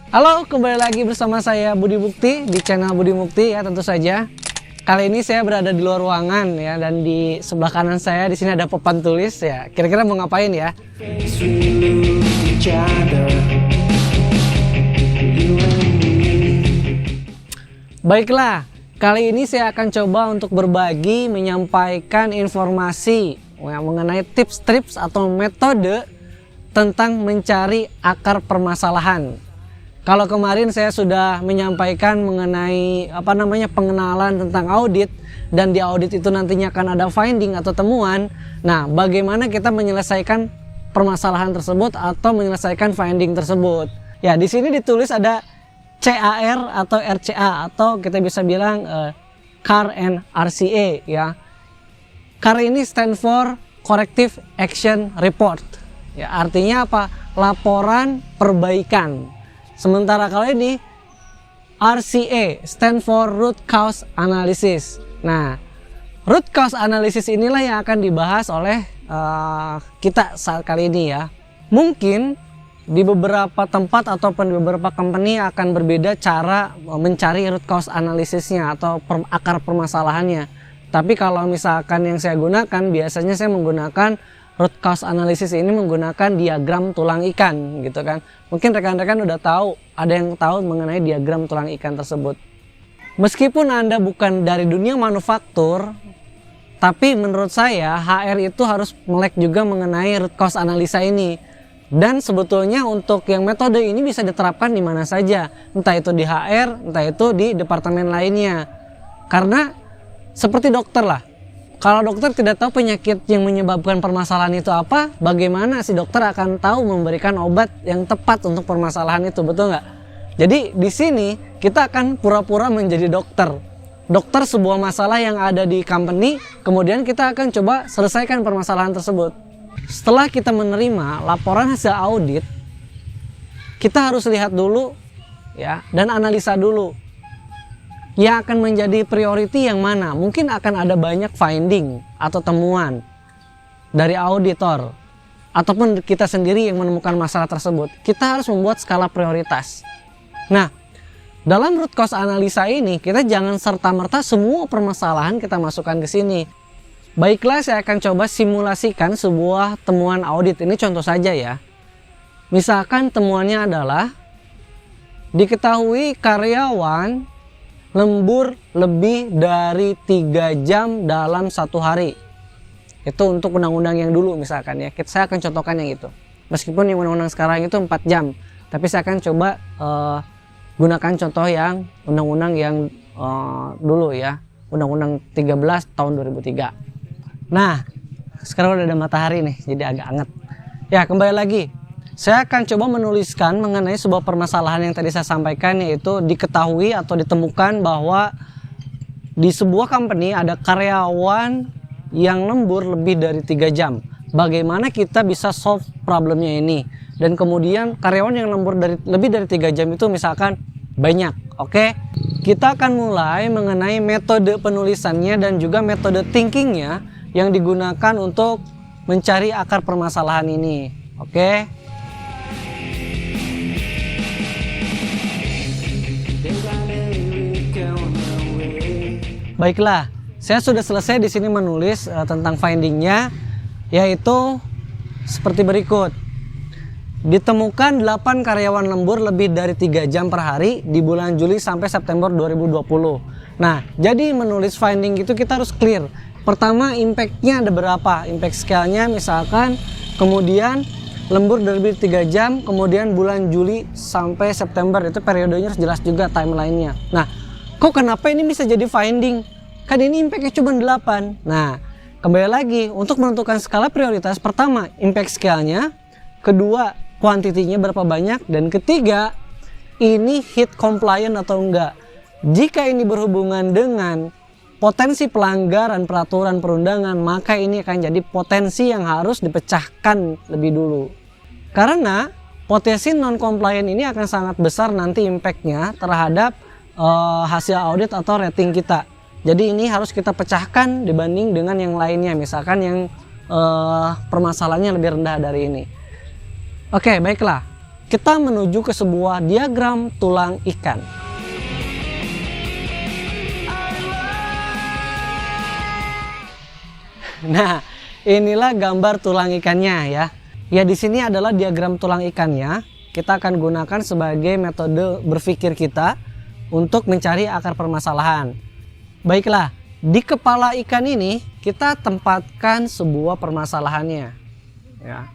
Halo, kembali lagi bersama saya Budi Mukti di channel Budi Mukti ya, tentu saja. Kali ini saya berada di luar ruangan ya, dan di sebelah kanan saya di sini ada papan tulis ya. Kira-kira mau ngapain ya? Baiklah, kali ini saya akan coba untuk berbagi, menyampaikan informasi ya, mengenai tips-tips atau metode tentang mencari akar permasalahan. Kalau kemarin saya sudah menyampaikan mengenai pengenalan tentang audit, dan di audit itu nantinya akan ada finding atau temuan. Nah, bagaimana kita menyelesaikan permasalahan tersebut atau menyelesaikan finding tersebut? Ya, di sini ditulis ada CAR atau RCA, atau kita bisa bilang CAR and RCA ya. CAR ini stand for Corrective Action Report. Ya, artinya apa? Laporan perbaikan. Sementara kalau ini RCA stand for Root Cause Analysis. Nah, Root Cause Analysis inilah yang akan dibahas oleh kita saat kali ini ya. Mungkin di beberapa tempat ataupun di beberapa company akan berbeda cara mencari root cause analysisnya atau akar permasalahannya. Tapi kalau misalkan yang saya gunakan, biasanya saya menggunakan root cause analysis ini menggunakan diagram tulang ikan gitu kan. Mungkin rekan-rekan udah tahu, ada yang tahu mengenai diagram tulang ikan tersebut. Meskipun Anda bukan dari dunia manufaktur, tapi menurut saya HR itu harus melek juga mengenai root cause analisa ini. Dan sebetulnya untuk yang metode ini bisa diterapkan di mana saja, entah itu di HR, entah itu di departemen lainnya. Karena seperti dokter lah. Kalau dokter tidak tahu penyakit yang menyebabkan permasalahan itu apa, bagaimana si dokter akan tahu memberikan obat yang tepat untuk permasalahan itu, betul nggak? Jadi di sini kita akan pura-pura menjadi dokter. Dokter sebuah masalah yang ada di company, kemudian kita akan coba selesaikan permasalahan tersebut. Setelah kita menerima laporan hasil audit, kita harus lihat dulu ya, dan analisa dulu. Yang akan menjadi priority yang mana? Mungkin akan ada banyak finding atau temuan dari auditor ataupun kita sendiri yang menemukan masalah tersebut. Kita harus membuat skala prioritas. Nah, dalam root cause analisa ini kita jangan serta-merta semua permasalahan kita masukkan ke sini. Baiklah, saya akan coba simulasikan sebuah temuan audit. Ini contoh saja ya. Misalkan temuannya adalah diketahui karyawan lembur lebih dari 3 jam dalam 1 hari. Itu untuk undang-undang yang dulu misalkan ya. Saya akan contohkan yang itu. Meskipun yang undang-undang sekarang itu 4 jam. Tapi saya akan coba gunakan contoh yang undang-undang yang dulu ya. Undang-undang 13 tahun 2003. Nah, sekarang udah ada matahari nih, jadi agak hangat. Ya, kembali lagi. Saya akan coba menuliskan mengenai sebuah permasalahan yang tadi saya sampaikan, yaitu diketahui atau ditemukan bahwa di sebuah company ada karyawan yang lembur lebih dari 3 jam. Bagaimana kita bisa solve problemnya ini? Dan kemudian karyawan yang lembur lebih dari 3 jam itu misalkan banyak. Oke? Kita akan mulai mengenai metode penulisannya dan juga metode thinkingnya yang digunakan untuk mencari akar permasalahan ini. Oke? Baiklah, saya sudah selesai di sini menulis tentang findingnya, yaitu seperti berikut. Ditemukan 8 karyawan lembur lebih dari 3 jam per hari di bulan Juli sampai September 2020. Nah, jadi menulis finding itu kita harus clear. Pertama, impact-nya ada berapa? Impact scale-nya misalkan, kemudian lembur dari lebih 3 jam, kemudian bulan Juli sampai September, itu periodenya harus jelas juga timeline-nya. Nah, kok kenapa ini bisa jadi finding? Kan ini impact-nya cuma 8. Nah, kembali lagi, untuk menentukan skala prioritas, pertama impact scale-nya, kedua kuantitinya berapa banyak, dan ketiga ini hit compliant atau enggak. Jika ini berhubungan dengan potensi pelanggaran peraturan perundangan, maka ini akan jadi potensi yang harus dipecahkan lebih dulu. Karena potensi non-compliant ini akan sangat besar nanti impact-nya terhadap hasil audit atau rating kita. Jadi ini harus kita pecahkan dibanding dengan yang lainnya, misalkan yang permasalahannya lebih rendah dari ini. Oke, baiklah. kita menuju ke sebuah diagram tulang ikan. Nah, inilah gambar tulang ikannya ya. Ya, di sini adalah diagram tulang ikannya. Kita akan gunakan sebagai metode berpikir kita untuk mencari akar permasalahan. Baiklah, di kepala ikan ini kita tempatkan sebuah permasalahannya. Ya.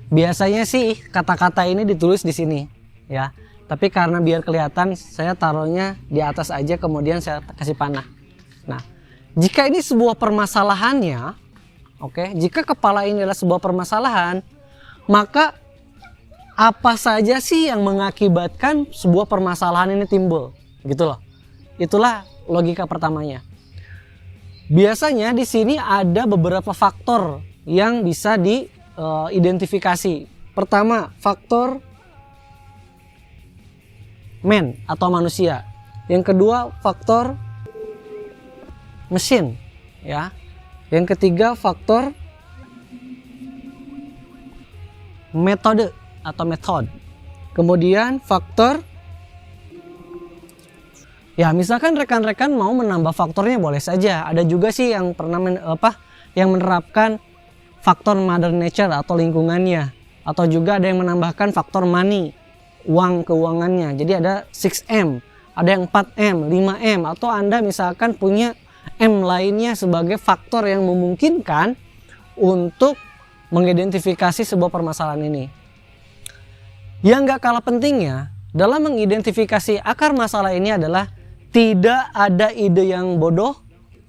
Biasanya sih kata-kata ini ditulis di sini, ya. Tapi karena biar kelihatan, saya taruhnya di atas aja, kemudian saya kasih panah. Nah, jika ini sebuah permasalahannya, oke, jika kepala ini adalah sebuah permasalahan, maka apa saja sih yang mengakibatkan sebuah permasalahan ini timbul, gitu loh. Itulah logika pertamanya. Biasanya di sini ada beberapa faktor yang bisa diidentifikasi. Pertama, faktor man atau manusia. Yang kedua, faktor mesin, ya. Yang ketiga, faktor metode atau metode. Kemudian faktor, ya misalkan rekan-rekan mau menambah faktornya boleh saja. Ada juga sih yang pernah yang menerapkan faktor mother nature atau lingkungannya, atau juga ada yang menambahkan faktor money, uang keuangannya. Jadi ada 6M, ada yang 4M, 5M, atau Anda misalkan punya M lainnya sebagai faktor yang memungkinkan untuk mengidentifikasi sebuah permasalahan ini. Yang gak kalah pentingnya dalam mengidentifikasi akar masalah ini adalah tidak ada ide yang bodoh,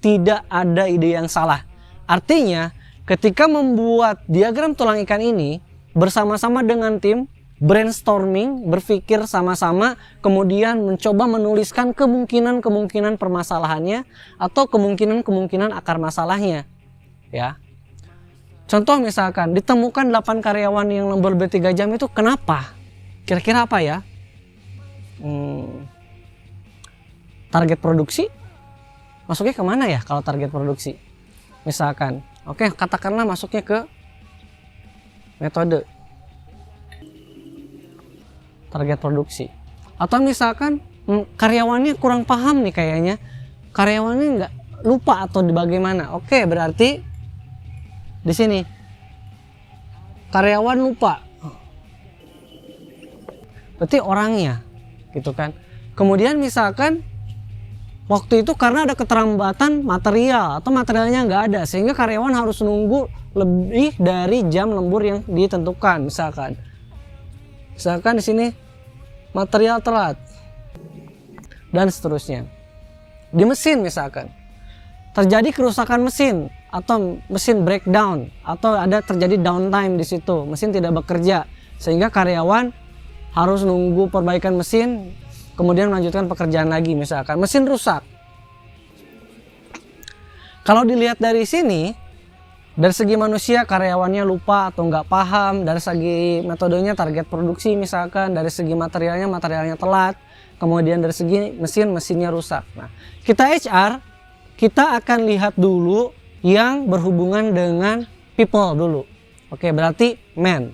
tidak ada ide yang salah. Artinya ketika membuat diagram tulang ikan ini bersama-sama dengan tim, brainstorming, berpikir sama-sama, kemudian mencoba menuliskan kemungkinan-kemungkinan permasalahannya atau kemungkinan-kemungkinan akar masalahnya. Ya. Contoh misalkan ditemukan 8 karyawan yang lembur ber-3 jam itu kenapa? Kira-kira apa ya? Target produksi? Masuknya kemana ya kalau target produksi? Misalkan, oke, katakanlah masuknya ke metode target produksi. Atau misalkan karyawannya kurang paham nih kayaknya, karyawannya nggak lupa atau bagaimana. Oke, berarti di sini karyawan lupa, berarti orangnya, gitu kan. Kemudian misalkan waktu itu karena ada keterlambatan material atau materialnya nggak ada, sehingga karyawan harus nunggu lebih dari jam lembur yang ditentukan. Misalkan di sini material telat dan seterusnya. Di mesin misalkan terjadi kerusakan mesin atau mesin breakdown atau ada terjadi downtime di situ, mesin tidak bekerja sehingga karyawan harus nunggu perbaikan mesin kemudian melanjutkan pekerjaan lagi. Misalkan mesin rusak. Kalau dilihat dari sini, dari segi manusia karyawannya lupa atau nggak paham, dari segi metodenya target produksi misalkan, dari segi materialnya telat, kemudian dari segi mesinnya rusak. Nah, kita HR, kita akan lihat dulu yang berhubungan dengan people dulu. Oke, berarti man.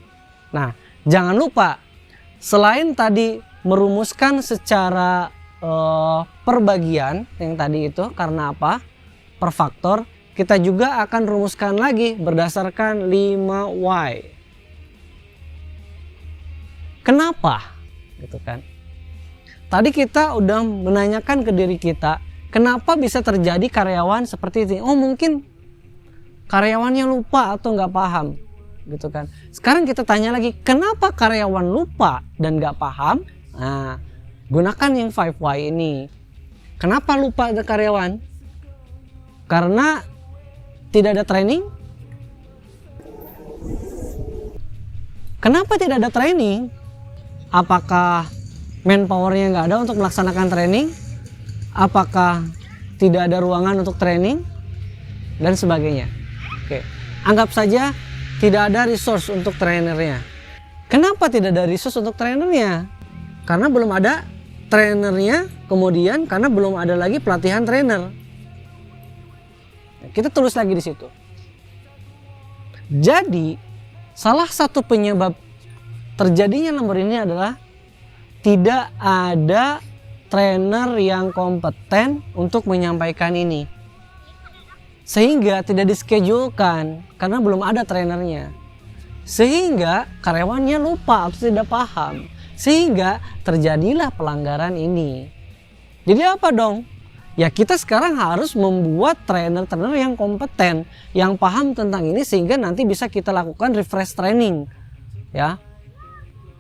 Nah, jangan lupa selain tadi merumuskan secara perbagian yang tadi itu karena apa? Per faktor. Kita juga akan rumuskan lagi berdasarkan 5Y. Kenapa? Gitu kan. Tadi kita udah menanyakan ke diri kita, kenapa bisa terjadi karyawan seperti ini? Oh, mungkin karyawannya lupa atau nggak paham, gitu kan. Sekarang kita tanya lagi, kenapa karyawan lupa dan nggak paham? Nah, gunakan yang 5Y ini. Kenapa lupa ada karyawan? Karena tidak ada training. Kenapa tidak ada training? Apakah manpowernya nggak ada untuk melaksanakan training? Apakah tidak ada ruangan untuk training? Dan sebagainya. Oke, anggap saja tidak ada resource untuk trainernya. Kenapa tidak ada resource untuk trainernya? Karena belum ada trainernya, kemudian karena belum ada lagi pelatihan trainer. Kita tulis lagi di situ. Jadi, salah satu penyebab terjadinya lembur ini adalah tidak ada trainer yang kompeten untuk menyampaikan ini. Sehingga tidak dischedulkan karena belum ada trainernya. Sehingga karyawannya lupa atau tidak paham. Sehingga terjadilah pelanggaran ini. Jadi apa dong? Ya kita sekarang harus membuat trainer-trainer yang kompeten, yang paham tentang ini sehingga nanti bisa kita lakukan refresh training. Ya.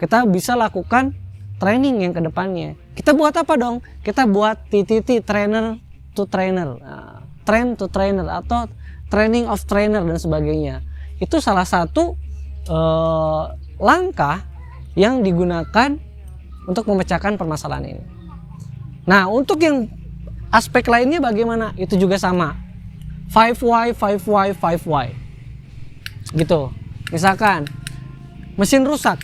Kita bisa lakukan training yang kedepannya. Kita buat apa dong? Kita buat TTT, trainer to trainer. Nah, train to trainer atau training of trainer dan sebagainya. Itu salah satu langkah yang digunakan untuk memecahkan permasalahan ini. Nah, untuk yang aspek lainnya bagaimana? Itu juga sama. 5 why. Gitu. Misalkan mesin rusak.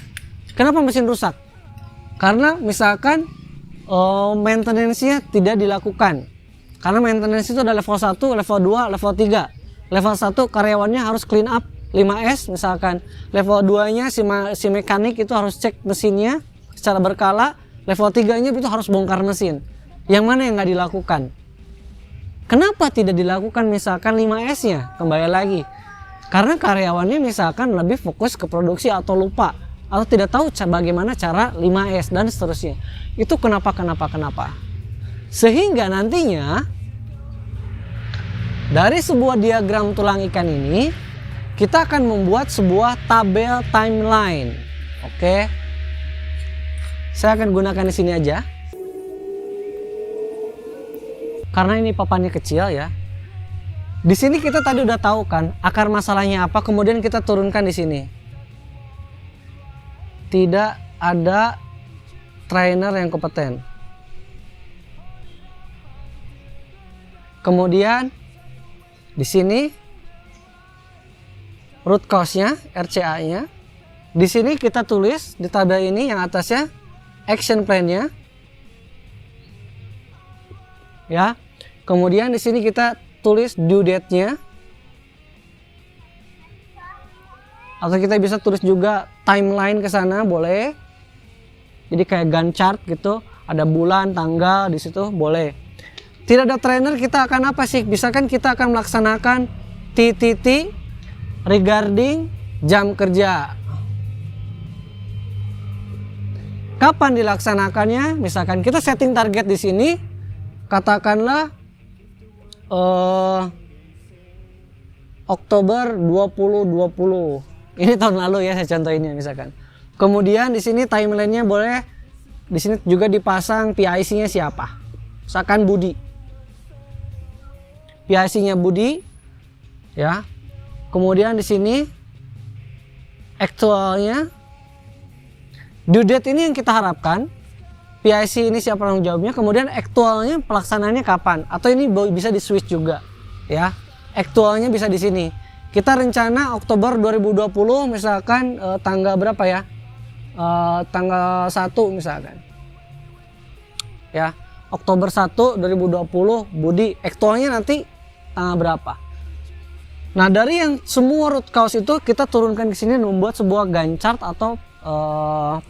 Kenapa mesin rusak? Karena misalkan maintenance-nya tidak dilakukan. Karena maintenance itu ada level 1, level 2, level 3. Level 1 karyawannya harus clean up 5S misalkan. Level 2-nya si mekanik itu harus cek mesinnya secara berkala. Level 3-nya itu harus bongkar mesin. Yang mana yang nggak dilakukan? Kenapa tidak dilakukan misalkan 5S-nya? Kembali lagi. Karena karyawannya misalkan lebih fokus ke produksi atau lupa. Atau tidak tahu bagaimana cara 5S dan seterusnya. Itu kenapa. Sehingga nantinya dari sebuah diagram tulang ikan ini kita akan membuat sebuah tabel timeline. Oke. Saya akan gunakan di sini aja. Karena ini papannya kecil ya. Di sini kita tadi udah tahu kan akar masalahnya apa, kemudian kita turunkan di sini. Tidak ada trainer yang kompeten. Kemudian di sini root cause-nya, RCA-nya. Di sini kita tulis di tabel ini yang atasnya action plan-nya. Ya. Kemudian di sini kita tulis due date-nya. Atau kita bisa tulis juga timeline ke sana, boleh. Jadi kayak Gantt chart gitu, ada bulan, tanggal di situ, boleh. Tidak ada trainer, kita akan apa sih? Misalkan kita akan melaksanakan TTT regarding jam kerja. Kapan dilaksanakannya? Misalkan kita setting target di sini, katakanlah Oktober 2020. Ini tahun lalu ya saya contohinnya misalkan. Kemudian di sini timelinenya boleh di sini juga dipasang PIC-nya siapa? Misalkan Budi. PIC-nya Budi ya. Kemudian di sini aktualnya due date ini yang kita harapkan. PIC ini siapa tanggung jawabnya, kemudian aktualnya pelaksanaannya kapan, atau ini bisa di switch juga ya. Aktualnya bisa di sini. Kita rencana Oktober 2020 misalkan tanggal berapa ya? Tanggal 1 misalkan. Ya, Oktober 1 2020 Budi, aktualnya nanti tanggal berapa? Nah, dari yang semua root cause itu kita turunkan ke sini membuat sebuah Gantt chart atau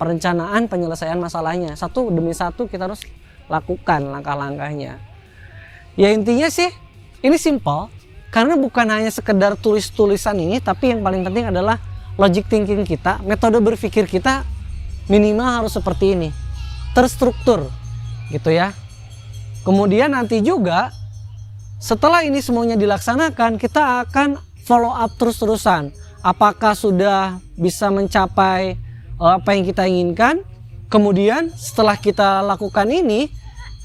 perencanaan penyelesaian masalahnya. Satu demi satu kita harus lakukan langkah-langkahnya. Ya intinya sih ini simple. Karena bukan hanya sekedar tulis-tulisan ini, tapi yang paling penting adalah logic thinking kita, metode berpikir kita minimal harus seperti ini, terstruktur gitu ya. Kemudian nanti juga setelah ini semuanya dilaksanakan, kita akan follow up terus-terusan. Apakah sudah bisa mencapai apa yang kita inginkan? Kemudian setelah kita lakukan ini,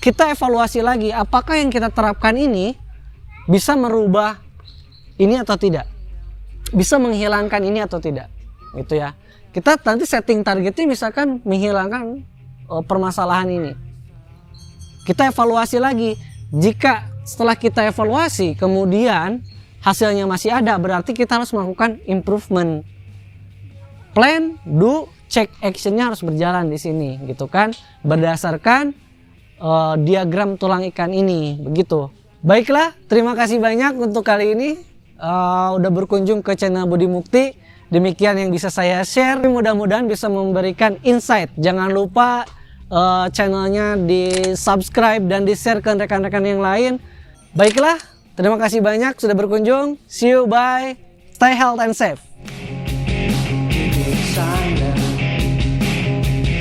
kita evaluasi lagi apakah yang kita terapkan ini bisa merubah ini atau tidak, bisa menghilangkan ini atau tidak, gitu ya. Kita nanti setting targetnya misalkan menghilangkan permasalahan ini. Kita evaluasi lagi. Jika setelah kita evaluasi kemudian hasilnya masih ada, berarti kita harus melakukan improvement. Plan, do, check, actionnya harus berjalan di sini, gitu kan? Berdasarkan diagram tulang ikan ini, begitu. Baiklah, terima kasih banyak untuk kali ini udah berkunjung ke channel Budi Mukti. Demikian yang bisa saya share, mudah-mudahan bisa memberikan insight. Jangan lupa channelnya di subscribe dan di share ke rekan-rekan yang lain. Baiklah, terima kasih banyak sudah berkunjung. See you, bye. Stay healthy and safe.